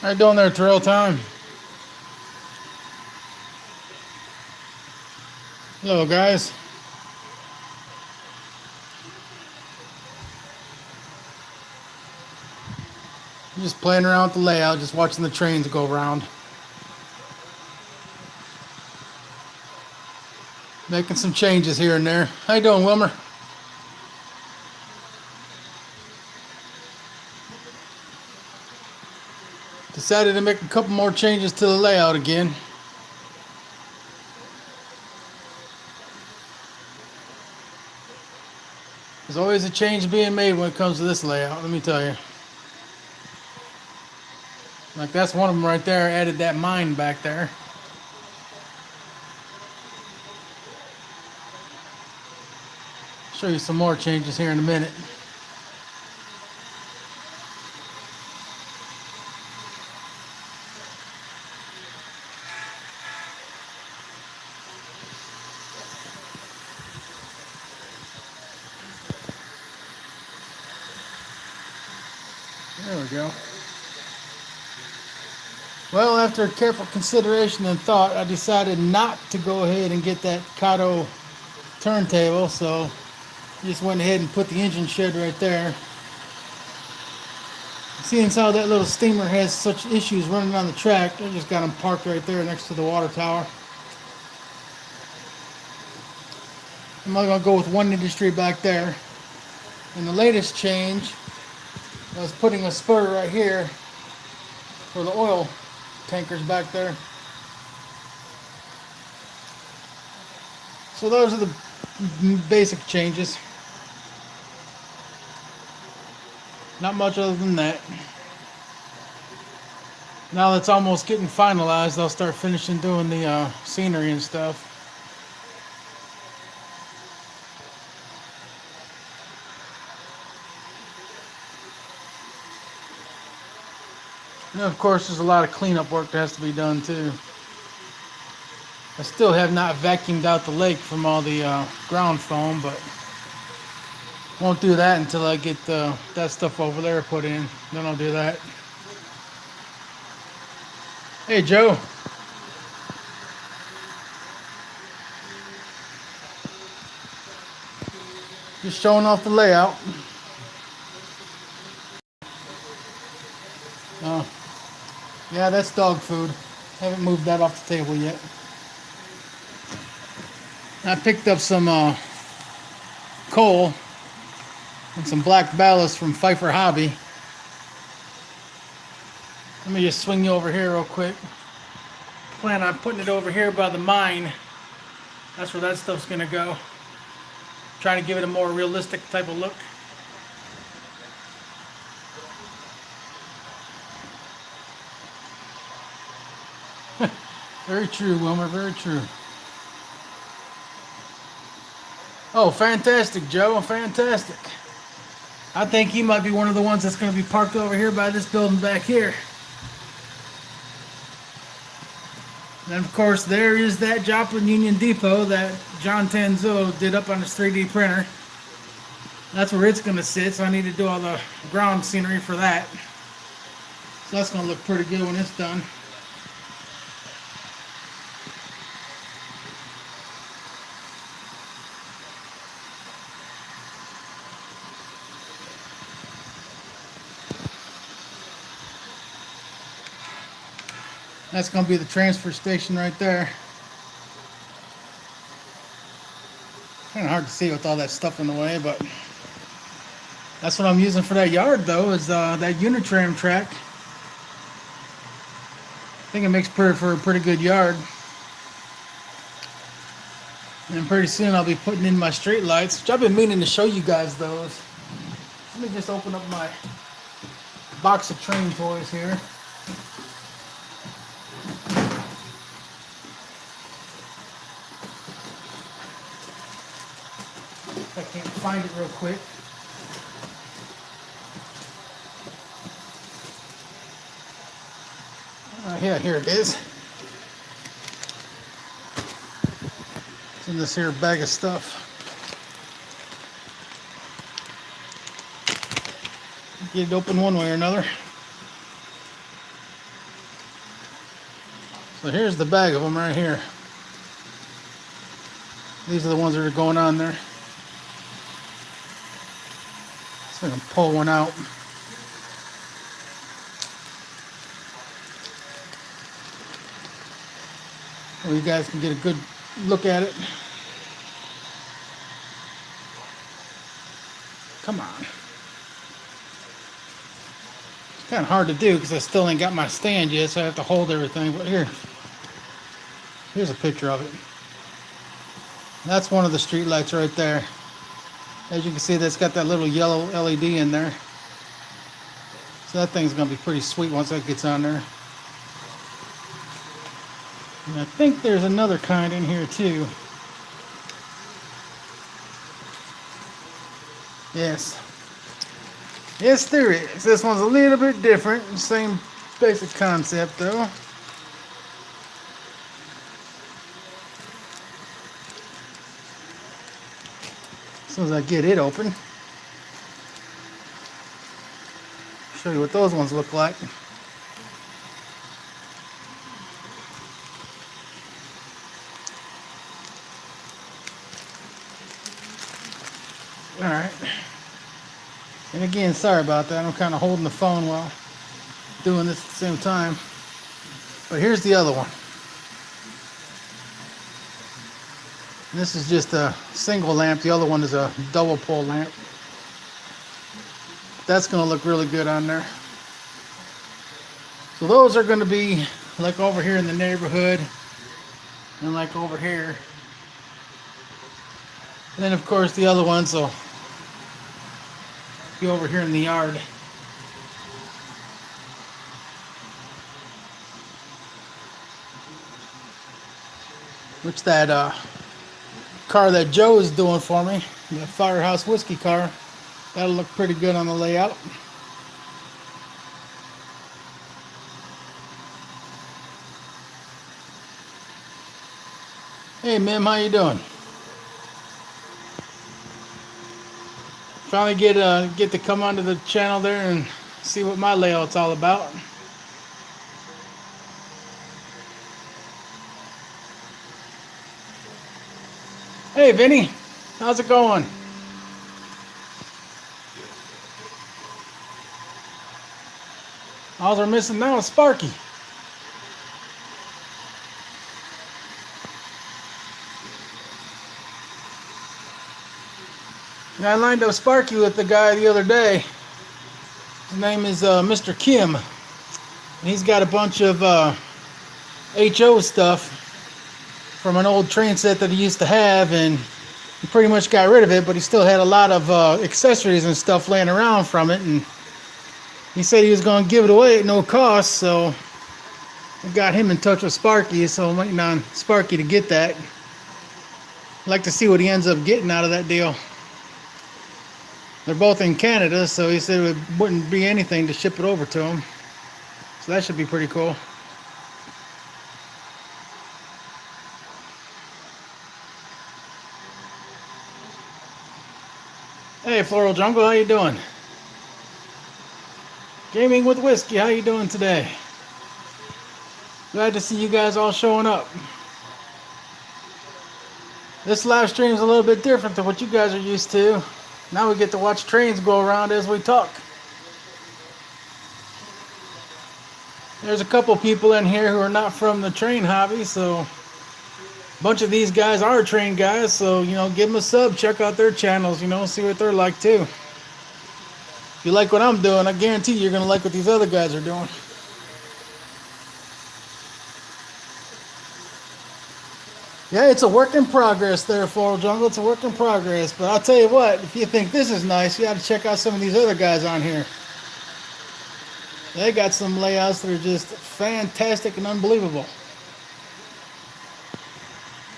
How you doing there, Trail Time? Hello, guys. Just playing around with the layout, just watching the trains go around. Making some changes here and there. How you doing, Wilmer? Decided to make a couple more changes to the layout again. There's always a change being made when it comes to this layout, let me tell you. Like that's one of them right there. Added that mine back there. Show you some more changes here in a minute. There we go. Well, after careful consideration and thought, I decided not to go ahead and get that Kato turntable, so just went ahead and put the engine shed right there. Seeing as how that little steamer has such issues running on the track, I just got them parked right there next to the water tower. I'm going to go with one industry back there. And the latest change was putting a spur right here for the oil tankers back there. So those are the basic changes. Not much other than that. Now that's almost getting finalized, I'll start finishing doing the scenery and stuff. And of course, there's a lot of cleanup work that has to be done too. I still have not vacuumed out the lake from all the ground foam, but won't do that until I get that stuff over there put in. Then I'll do that. Hey, Joe. Just showing off the layout. Yeah, that's dog food. Haven't moved that off the table yet. I picked up some coal and some black ballast from Pfeiffer Hobby. Let me just swing you over here real quick. Plan on putting it over here by the mine. That's where that stuff's gonna go. Trying to give it a more realistic type of look. Very true, Wilmer, very true. Oh, fantastic, Joe, fantastic. I think he might be one of the ones that's going to be parked over here by this building back here. And of course, there is that Joplin Union Depot that John Tanzo did up on his 3D printer. That's where it's going to sit, so I need to do all the ground scenery for that. So that's going to look pretty good when it's done. That's going to be the transfer station right there. Kind of hard to see with all that stuff in the way, but that's what I'm using for that yard, though, is that Unitram track. I think it makes for a pretty good yard. And pretty soon I'll be putting in my street lights, which I've been meaning to show you guys those. Let me just open up my box of train toys here. I can't find it real quick. Yeah, here it is. It's in this here bag of stuff. Get it open one way or another. So here's the bag of them right here. These are the ones that are going on there. So I'm going to pull one out. So you guys can get a good look at it. Come on. It's kind of hard to do because I still ain't got my stand yet, so I have to hold everything. But here's a picture of it. That's one of the street lights right there. As you can see, that's got that little yellow LED in there. So that thing's going to be pretty sweet once that gets on there. And I think there's another kind in here too. Yes. Yes, there is. This one's a little bit different. Same basic concept though. As soon as I get it open, show you what those ones look like. Alright. And again, sorry about that. I'm kind of holding the phone while doing this at the same time. But here's the other one. And this is just a single lamp. The other one is a double pole lamp. That's going to look really good on there. So those are going to be like over here in the neighborhood and like over here. And then of course the other ones will be over here in the yard. Which that car that Joe is doing for me, the Firehouse Whiskey car, that'll look pretty good on the layout. Hey Mim, how you doing? Finally get to come onto the channel there and see what my layout's all about. Hey Vinny, how's it going? All they're missing now is Sparky. And I lined up Sparky with the guy the other day. His name is Mr. Kim. And he's got a bunch of HO stuff from an old train set that he used to have, and he pretty much got rid of it, but he still had a lot of accessories and stuff laying around from it, and he said he was going to give it away at no cost, so I got him in touch with Sparky, so I'm waiting on Sparky to get that. I'd like to see what he ends up getting out of that deal. They're both in Canada, so he said it wouldn't be anything to ship it over to him. So that should be pretty cool. Hey, Floral Jungle, how you doing? Gaming with Whiskey, how you doing today? Glad to see you guys all showing up. This live stream is a little bit different than what you guys are used to. Now we get to watch trains go around as we talk. There's a couple people in here who are not from the train hobby, so a bunch of these guys are train guys, so give them a sub, check out their channels, see what they're like too. If you like what I'm doing, I guarantee you're gonna like what these other guys are doing. Yeah, it's a work in progress there, Floral Jungle. It's a work in progress. But I'll tell you what, if you think this is nice, you got to check out some of these other guys on here. They got some layouts that are just fantastic and unbelievable.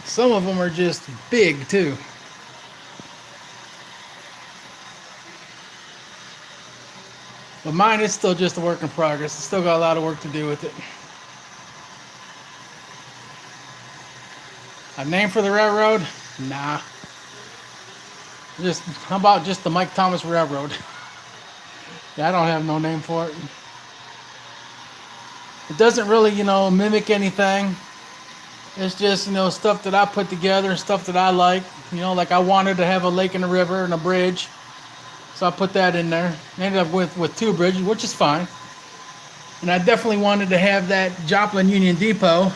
Some of them are just big, too. But mine is still just a work in progress. It's still got a lot of work to do with it. A name for the railroad? Nah. How about just the Mike Thomas Railroad? Yeah, I don't have no name for it. It doesn't really, mimic anything. It's just, stuff that I put together, stuff that I like. Like I wanted to have a lake and a river and a bridge. So I put that in there. Ended up with two bridges, which is fine. And I definitely wanted to have that Joplin Union Depot.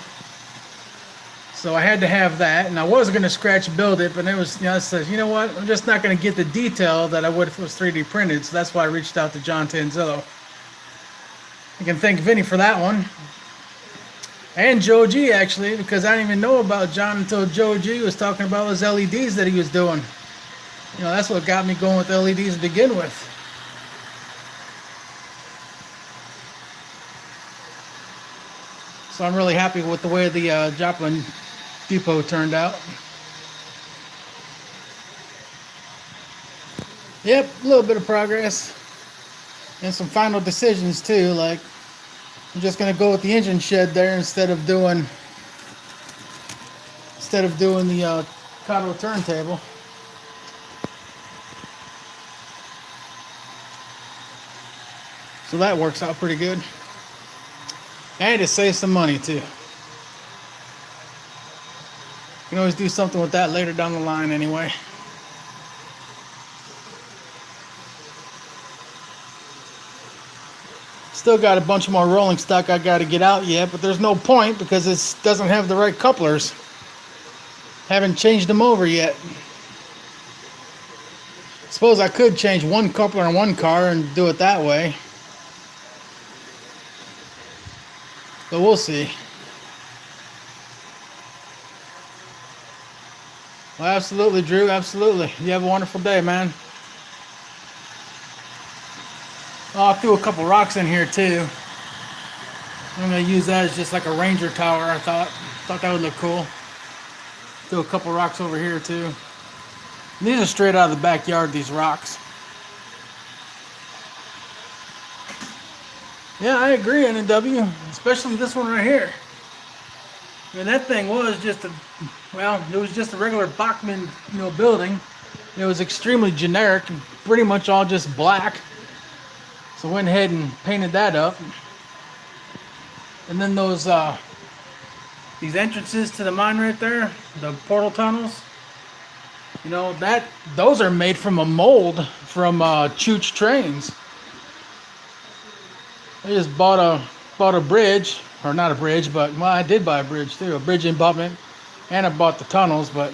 So I had to have that. And I was going to scratch build it, but it was, I said, you know what? I'm just not going to get the detail that I would if it was 3D printed. So that's why I reached out to John Tanzillo. I can thank Vinny for that one. And Joe G, actually, because I didn't even know about John until Joe G was talking about those LEDs that he was doing. That's what got me going with LEDs to begin with. So I'm really happy with the way the Joplin Depot turned out. Yep, a little bit of progress. And some final decisions too, like I'm just gonna go with the engine shed there instead of doing the Kato turntable. So that works out pretty good. And it saves some money too. You can always do something with that later down the line anyway. Still got a bunch more rolling stock I got to get out yet, but there's no point because it doesn't have the right couplers. Haven't changed them over yet. Suppose I could change one coupler in one car and do it that way. But we'll see. Well, absolutely, Drew. Absolutely. You have a wonderful day, man. Oh, I threw a couple rocks in here too. I'm gonna use that as just like a ranger tower. I thought that would look cool. Threw a couple rocks over here too. And these are straight out of the backyard. These rocks. Yeah, I agree, NW. Especially this one right here. I mean, that thing was just it was just a regular Bachmann, building. It was extremely generic, and pretty much all just black. So I went ahead and painted that up. And then those these entrances to the mine right there, the portal tunnels. Those are made from a mold from Chooch Trains. I just bought a bridge, or not a bridge, but I did buy a bridge too, a bridge abutment, and I bought the tunnels. But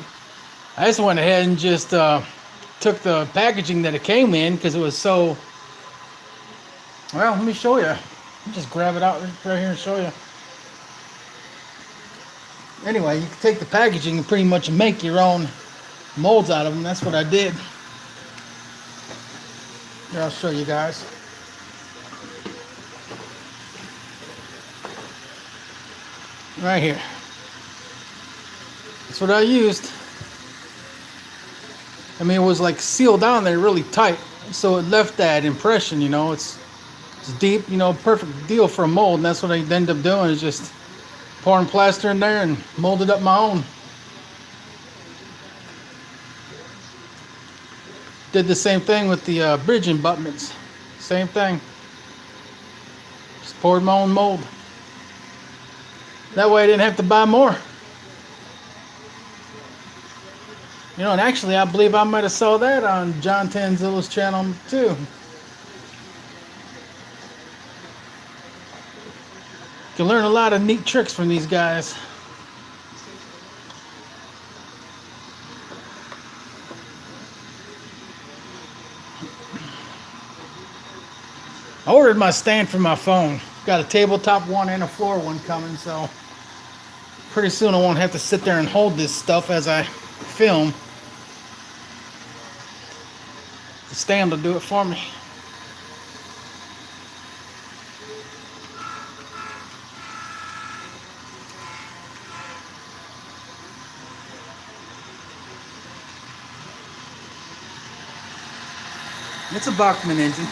I just went ahead and just took the packaging that it came in because it was so. Well, let me show you. Let me just grab it out right here and show you. Anyway, you can take the packaging and pretty much make your own molds out of them. That's what I did. Here, I'll show you guys. Right here. That's what I used. I mean, it was like sealed down there really tight, so it left that impression. It's deep. Perfect deal for a mold. And that's what I ended up doing is just pouring plaster in there and molded up my own. Did the same thing with the bridge abutments. Same thing. Just poured my own mold. That way I didn't have to buy more. And actually I believe I might have saw that on John Tanzillo's channel too. You can learn a lot of neat tricks from these guys. I ordered my stand for my phone. Got a tabletop one and a floor one coming, so pretty soon I won't have to sit there and hold this stuff as I film. The stand will do it for me. It's a Bachmann engine.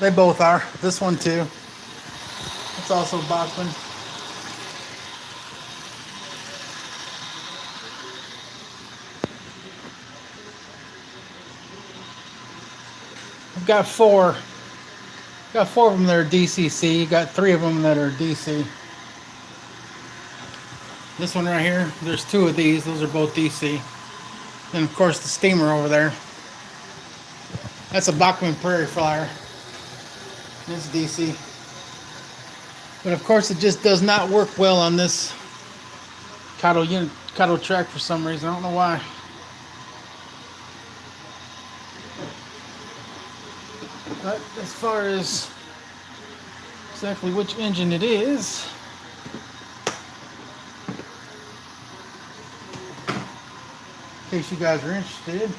They both are. This one too. It's also Bachmann. I've got four Got 4 of them that are DCC. Got 3 of them that are DC. This one right here, there's 2 of these. Those are both DC. And of course the steamer over there. That's a Bachmann Prairie Flyer. It's DC. But of course it just does not work well on this Kato track for some reason. I don't know why. But as far as exactly which engine it is, in case you guys are interested.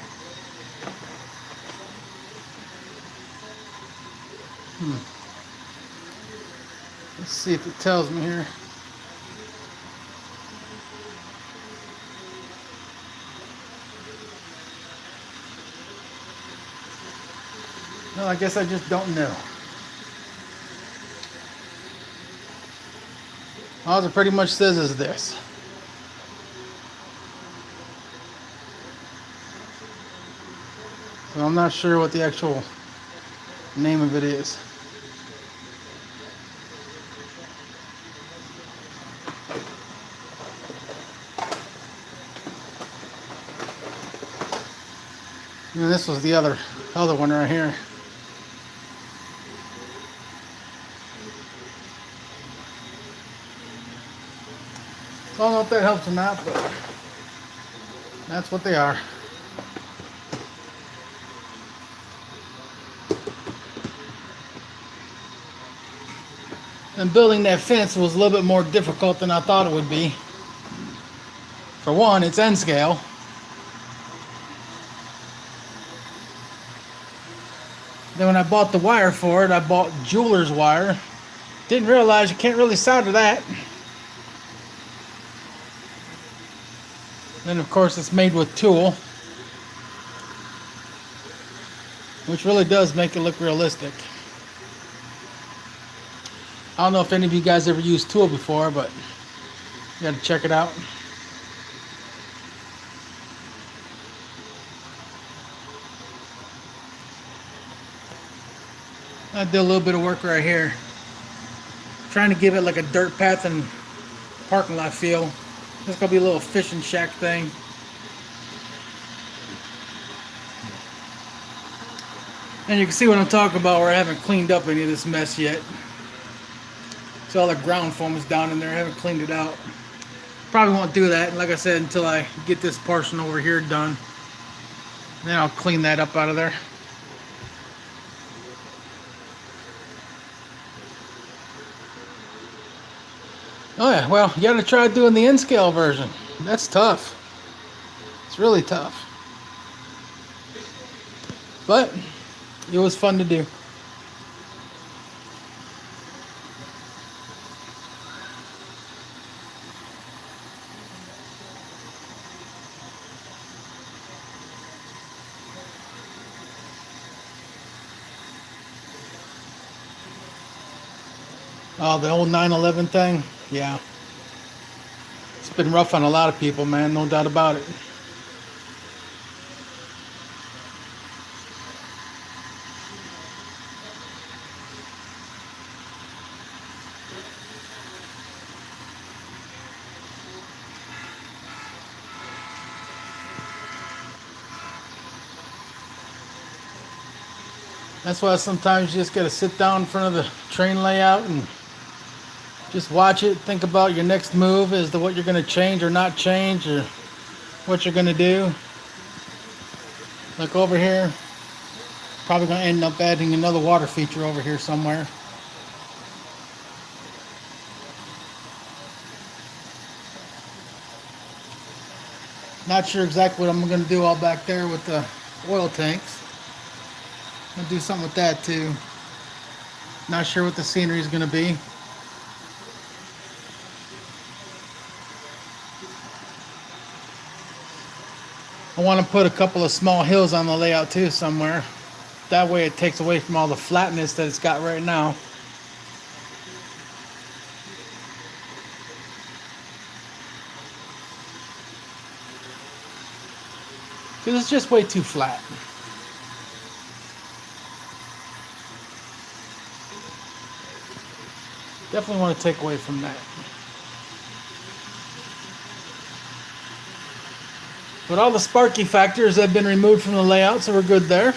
Let's see if it tells me here. No, I guess I just don't know. All it pretty much says is this. So I'm not sure what the actual name of it is. And this was the other one right here. I don't know if that helps or not, but that's what they are. And building that fence was a little bit more difficult than I thought it would be. For one, it's N scale. Then when I bought the wire for it, I bought jeweler's wire. Didn't realize you can't really solder that. Then of course it's made with tulle, which really does make it look realistic. I don't know if any of you guys ever used tulle before, but you gotta check it out. I did a little bit of work right here, trying to give it like a dirt path and parking lot feel. It's gonna be a little fishing shack thing. And you can see what I'm talking about, where I haven't cleaned up any of this mess yet. So all the ground foam is down in there. I haven't cleaned it out. Probably won't do that, like I said, until I get this portion over here done. Then I'll clean that up out of there. Oh yeah, well, you gotta try doing the N-scale version. That's tough. It's really tough. But it was fun to do. Oh, the old 911 thing? Yeah. It's been rough on a lot of people, man, no doubt about it. That's why sometimes you just gotta sit down in front of the train layout and just watch it, think about your next move as to what you're going to change or not change, or what you're going to do. Like over here, probably going to end up adding another water feature over here somewhere. Not sure exactly what I'm going to do all back there with the oil tanks. I'm going to do something with that too. Not sure what the scenery is going to be. I want to put a couple of small hills on the layout too somewhere. That way it takes away from all the flatness that it's got right now. Because it's just way too flat. Definitely want to take away from that. But all the sparky factors have been removed from the layout, so we're good there.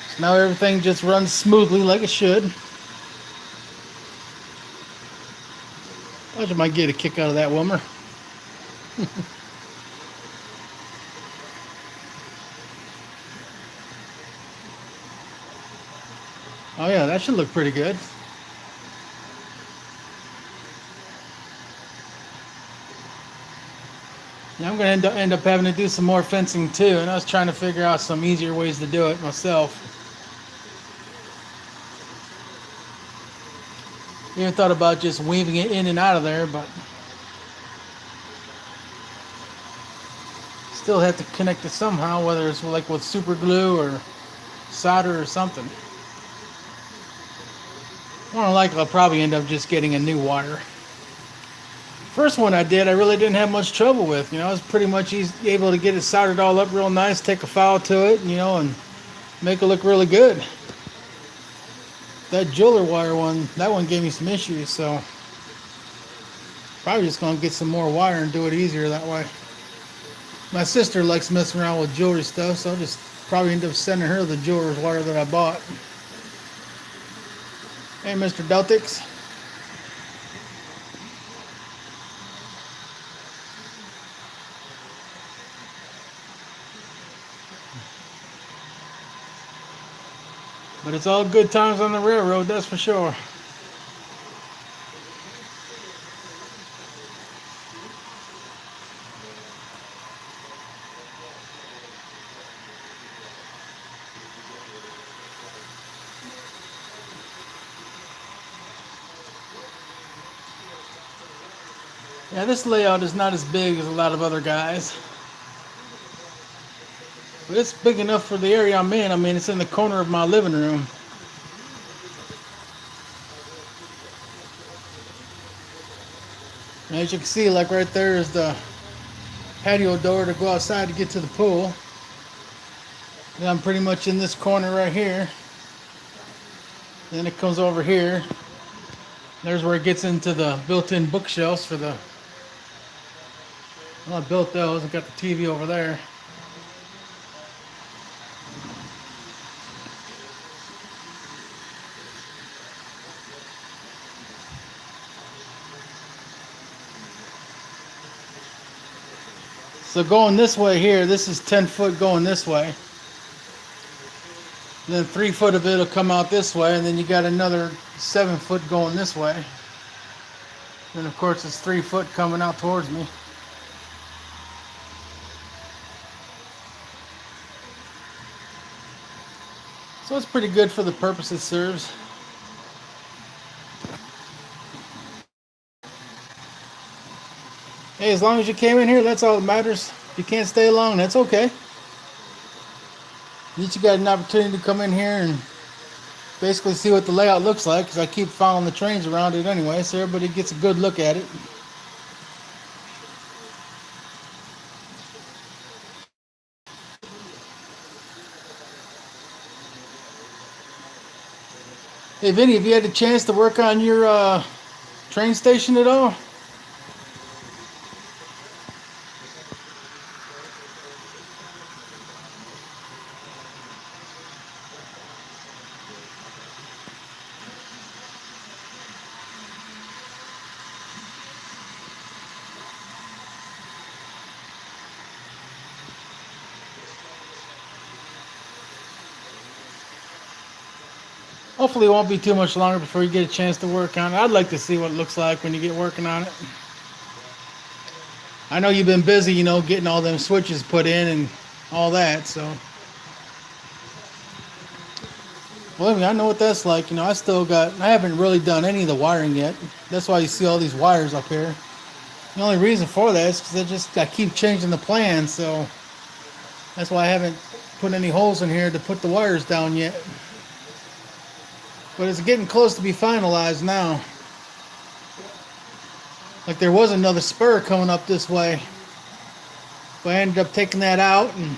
So now everything just runs smoothly like it should. I thought you might get a kick out of that, Wilmer. Oh yeah, that should look pretty good. Yeah, I'm going to end up having to do some more fencing too, and I was trying to figure out some easier ways to do it myself. Even thought about just weaving it in and out of there, but still have to connect it somehow, whether it's like with super glue or solder or something. More than likely, I'll probably end up just getting a new wire. First one I did, I really didn't have much trouble with. I was pretty much able to get it soldered all up real nice, take a file to it, and make it look really good. That jeweler wire one, that one gave me some issues, so probably just gonna get some more wire and do it easier that way. My sister likes messing around with jewelry stuff, so I'll just probably end up sending her the jeweler's wire that I bought. Hey, Mr. Deltix. But it's all good times on the railroad, that's for sure. Yeah, this layout is not as big as a lot of other guys. But it's big enough for the area I'm in. I mean, it's in the corner of my living room. And as you can see, like right there is the patio door to go outside to get to the pool. And I'm pretty much in this corner right here. Then it comes over here. There's where it gets into the built-in bookshelves for the... Well, I built those. I got the TV over there. So going this way here, this is 10 foot going this way. And then 3 foot of it will come out this way, and then you got another 7 foot going this way. Then of course it's 3 foot coming out towards me. So it's pretty good for the purpose it serves. Hey, as long as you came in here, that's all that matters. If you can't stay long, that's okay. At least you got an opportunity to come in here and basically see what the layout looks like, because I keep following the trains around it anyway, so everybody gets a good look at it. Hey Vinny, have you had a chance to work on your train station at all? Hopefully it won't be too much longer before you get a chance to work on it. I'd like to see what it looks like when you get working on it. I know you've been busy, getting all them switches put in and all that, so. Believe me, I know what that's like. I haven't really done any of the wiring yet. That's why you see all these wires up here. The only reason for that is because I keep changing the plan, so that's why I haven't put any holes in here to put the wires down yet. But it's getting close to be finalized now. Like there was another spur coming up this way, But I ended up taking that out, and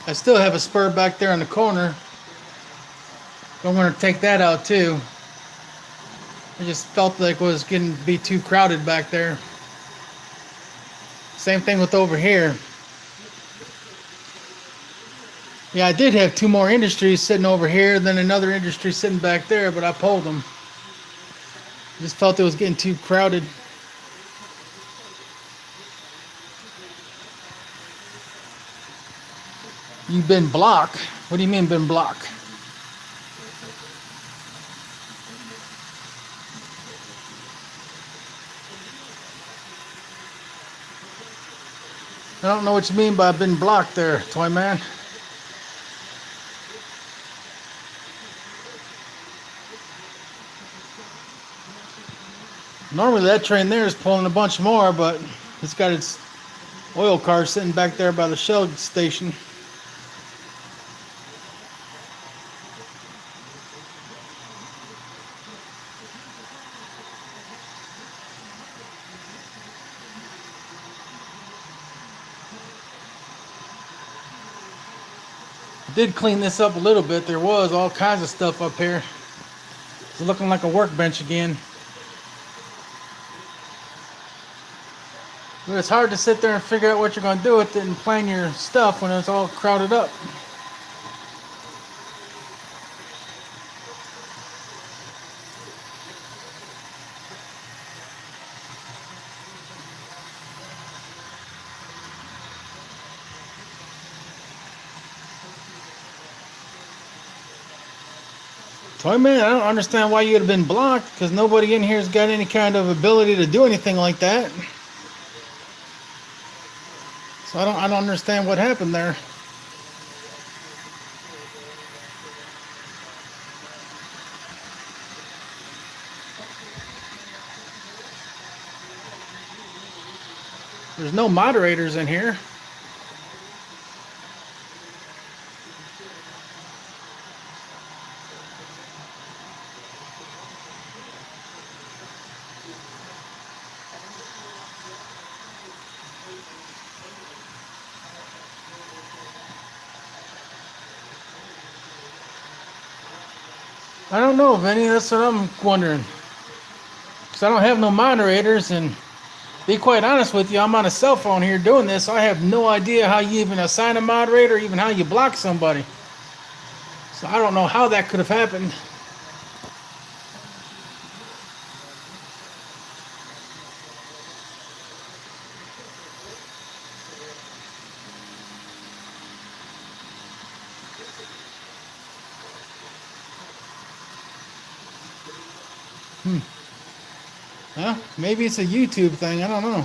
I still have a spur back there in the corner. I'm going to take that out too. I just felt like it was getting to be too crowded back there. Same thing with over here. Yeah, I did have two more industries sitting over here, then another industry sitting back there, but I pulled them. Just felt it was getting too crowded. You've been blocked? What do you mean been blocked? I don't know what you mean by been blocked there, Toy Man. Normally that train there is pulling a bunch more, but it's got its oil car sitting back there by the Shell station. I did clean this up a little bit. There was all kinds of stuff up here. It's looking like a workbench again. But it's hard to sit there and figure out what you're going to do with it and plan your stuff when it's all crowded up. Toy Man, I don't understand why you'd have been blocked, because nobody in here's got any kind of ability to do anything like that. So I don't understand what happened there. There's no moderators in here. I don't know, Vinny. That's what I'm wondering. Because I don't have no moderators, and be quite honest with you, I'm on a cell phone here doing this. So I have no idea how you even assign a moderator, or even how you block somebody. So I don't know how that could have happened. Huh? Maybe it's a YouTube thing. I don't know.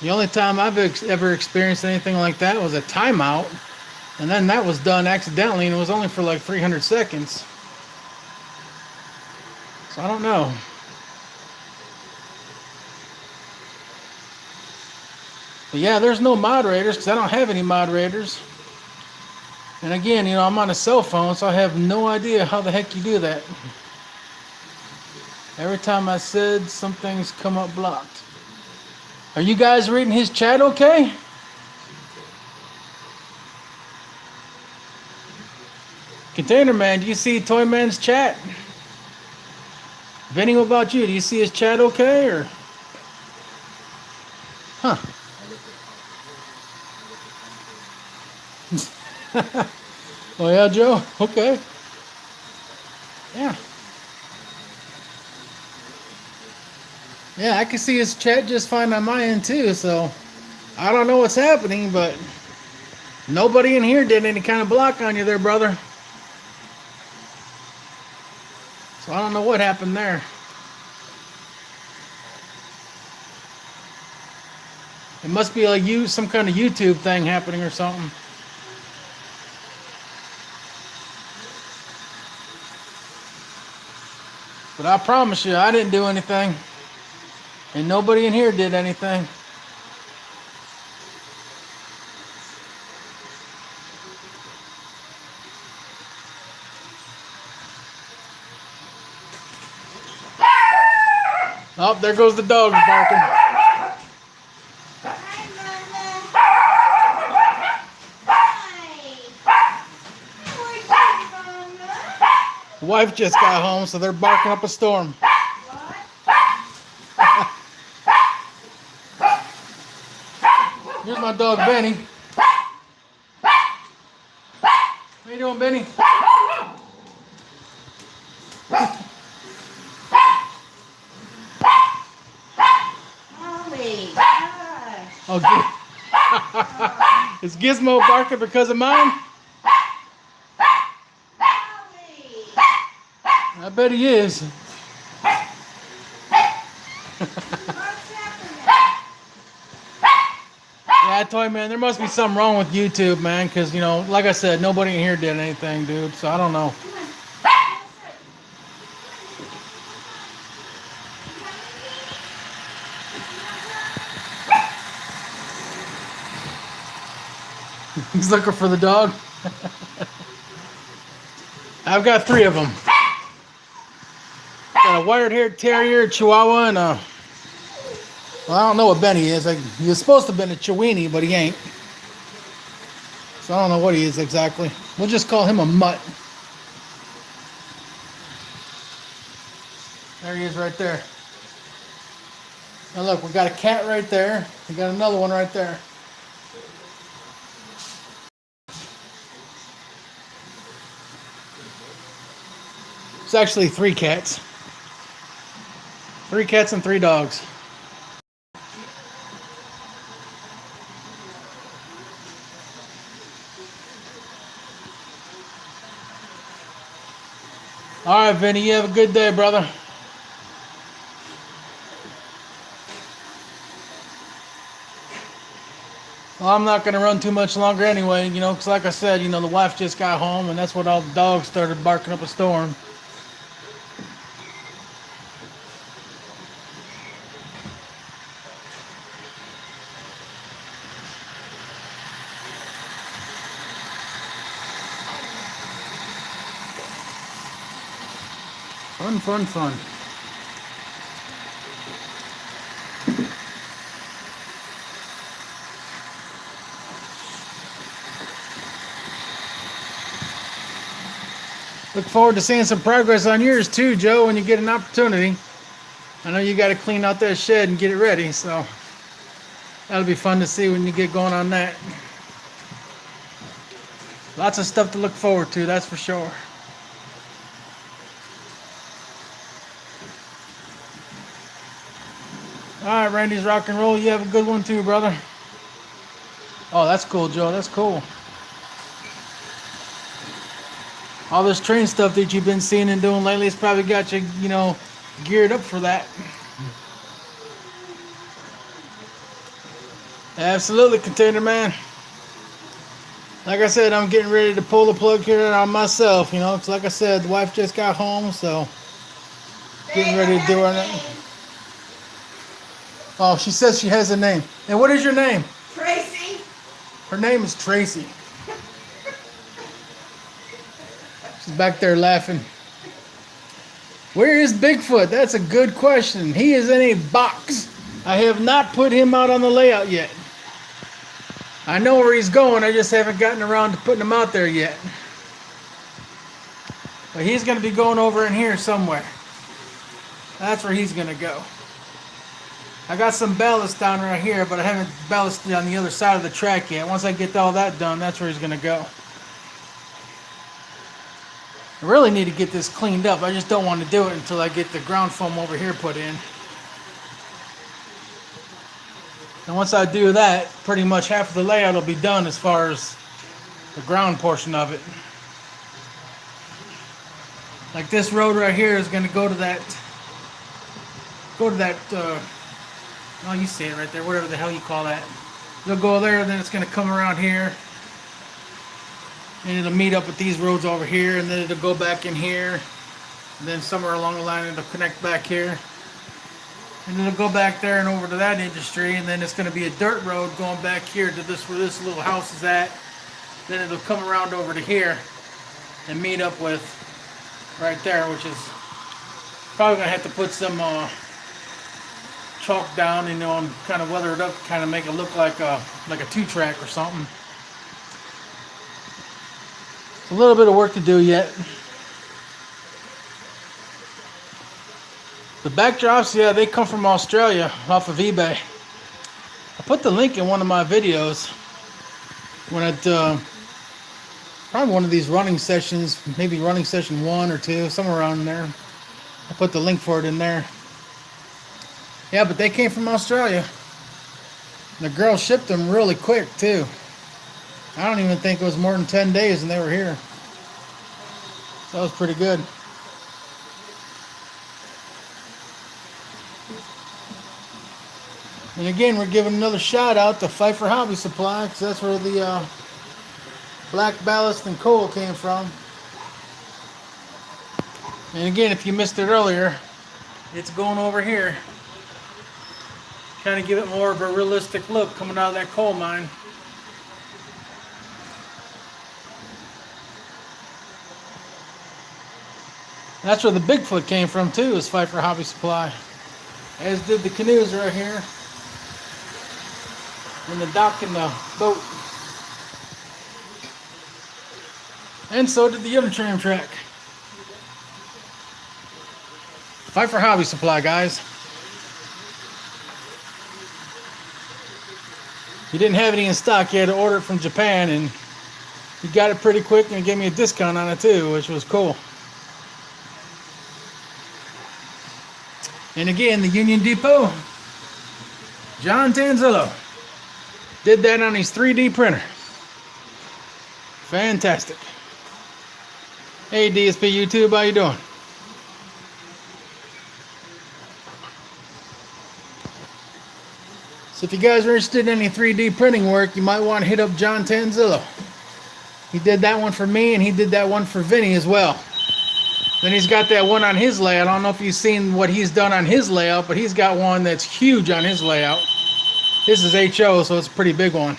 The only time I've ever experienced anything like that was a timeout. And then that was done accidentally, and it was only for like 300 seconds. So I don't know. But yeah, there's no moderators, because I don't have any moderators. And again, I'm on a cell phone, so I have no idea how the heck you do that. Every time I said, some things come up blocked. Are you guys reading his chat okay? Container Man, do you see Toy Man's chat? Vinny, what about you? Do you see his chat okay, or? Huh. Oh yeah, Joe? Okay. Yeah. Yeah, I can see his chat just fine on my end too, so I don't know what's happening, but nobody in here did any kind of block on you there, brother. So I don't know what happened there. It must be like some kind of YouTube thing happening or something. But I promise you, I didn't do anything. And nobody in here did anything. Oh, there goes the dog barking. Hi, Mama. Hi. How are you, Mama? The wife just got home, so they're barking up a storm. What? Here's my dog Benny. How you doing, Benny? Molly. Gosh. Oh, is Gizmo barking because of mine? Molly. I bet he is. What's happening? Yeah, I told you, man, there must be something wrong with YouTube, man, because, you know, like I said, nobody in here did anything, dude, so I don't know. Come on. He's looking for the dog. I've got 3 of them. Got a wire-haired terrier, a chihuahua, and a... Well, I don't know what Benny is. He was supposed to have been a Chiweenie, but he ain't. So I don't know what he is exactly. We'll just call him a mutt. There he is right there. Now look, we got a cat right there. We got another one right there. It's actually 3 cats. 3 cats and 3 dogs. All right, Vinny, you have a good day, brother. Well, I'm not going to run too much longer anyway, you know, because like I said, you know, the wife just got home, and that's when all the dogs started barking up a storm. Fun, fun, fun. Look forward to seeing some progress on yours too, Joe, when you get an opportunity. I know you got to clean out that shed and get it ready, so that'll be fun to see when you get going on that. Lots of stuff to look forward to, that's for sure. All right, Randy's rock and roll. You have a good one too, brother. Oh, that's cool, Joe. That's cool. All this train stuff that you've been seeing and doing lately has probably got you, you know, geared up for that. Absolutely, Container Man. Like I said, I'm getting ready to pull the plug here on myself, you know, because like I said, the wife just got home, so getting ready to do her. Oh, she says she has a name. And what is your name? Tracy. Her name is Tracy. She's back there laughing. Where is Bigfoot? That's a good question. He is in a box. I have not put him out on the layout yet. I know where he's going. I just haven't gotten around to putting him out there yet. But he's going to be going over in here somewhere. That's where he's going to go. I got some ballast down right here, but I haven't ballasted on the other side of the track yet. Once I get all that done, that's where he's going to go. I really need to get this cleaned up. I just don't want to do it until I get the ground foam over here put in. And once I do that, pretty much half of the layout will be done as far as the ground portion of it. Like this road right here is going to go to that, oh, you see it right there, whatever the hell you call that. It'll go there, and then it's going to come around here. And it'll meet up with these roads over here, and then it'll go back in here. And then somewhere along the line, it'll connect back here. And it'll go back there and over to that industry, and then it's going to be a dirt road going back here to this, where this little house is at. Then it'll come around over to here and meet up with right there, which is probably going to have to put some chalked down, you know, and kind of weathered up, kind of make it look like a 2-track or something. It's a little bit of work to do yet. The backdrops, yeah, they come from Australia off of eBay. I put the link in one of my videos when it probably one of these running sessions, maybe running session 1 or 2, somewhere around there. I put the link for it in there. Yeah, but they came from Australia. The girl shipped them really quick too. I don't even think it was more than 10 days and they were here. So that was pretty good. And again, we're giving another shout out to Pfeiffer Hobby Supply, because that's where the black ballast and coal came from. And again, if you missed it earlier, it's going over here. Kind of give it more of a realistic look coming out of that coal mine. That's where the Bigfoot came from too, is Pfeiffer Hobby Supply. As did the canoes right here. And the dock and the boat. And so did the other tram track. Pfeiffer Hobby Supply, guys. He didn't have any in stock. He had to order it from Japan, and he got it pretty quick and gave me a discount on it too, which was cool. And again, the Union Depot, John Tanzillo, did that on his 3D printer. Fantastic. Hey DSP YouTube, how you doing? So if you guys are interested in any 3D printing work, you might want to hit up John Tanzillo. He did that one for me, and he did that one for Vinny as well. Then he's got that one on his layout. I don't know if you've seen what he's done on his layout, but he's got one that's huge on his layout. This is HO, so it's a pretty big one.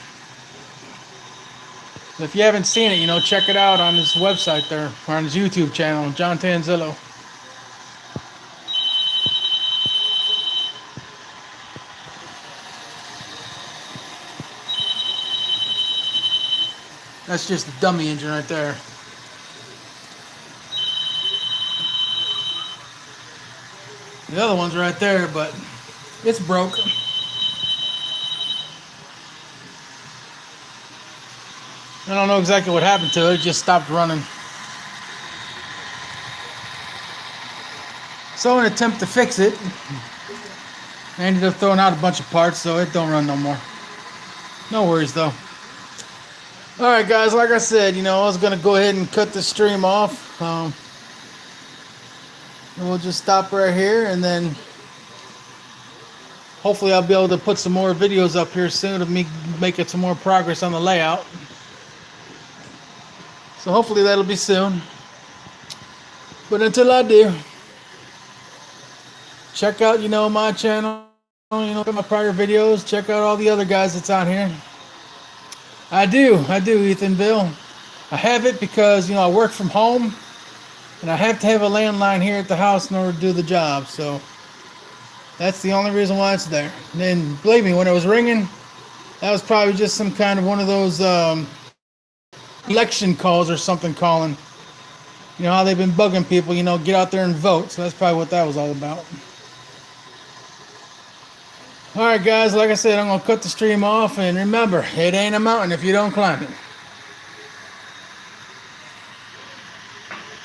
If you haven't seen it, you know, check it out on his website there, or on his YouTube channel, John Tanzillo. That's just the dummy engine right there. The other one's right there, but it's broke. I don't know exactly what happened to it. It just stopped running. So in an attempt to fix it, I ended up throwing out a bunch of parts, so it don't run no more. No worries though. Alright guys, like I said, you know, I was going to go ahead and cut the stream off. And we'll just stop right here, and then hopefully I'll be able to put some more videos up here soon of me making some more progress on the layout. So hopefully that'll be soon. But until I do, check out, you know, my channel, you know, my prior videos. Check out all the other guys that's on here. I do, Ethanville. I have it because, you know, I work from home, and I have to have a landline here at the house in order to do the job. So that's the only reason why it's there. And then, believe me, when it was ringing, that was probably just some kind of one of those election calls or something calling. You know how they've been bugging people, you know, get out there and vote. So that's probably what that was all about. Alright guys, like I said, I'm going to cut the stream off. And remember, it ain't a mountain if you don't climb it.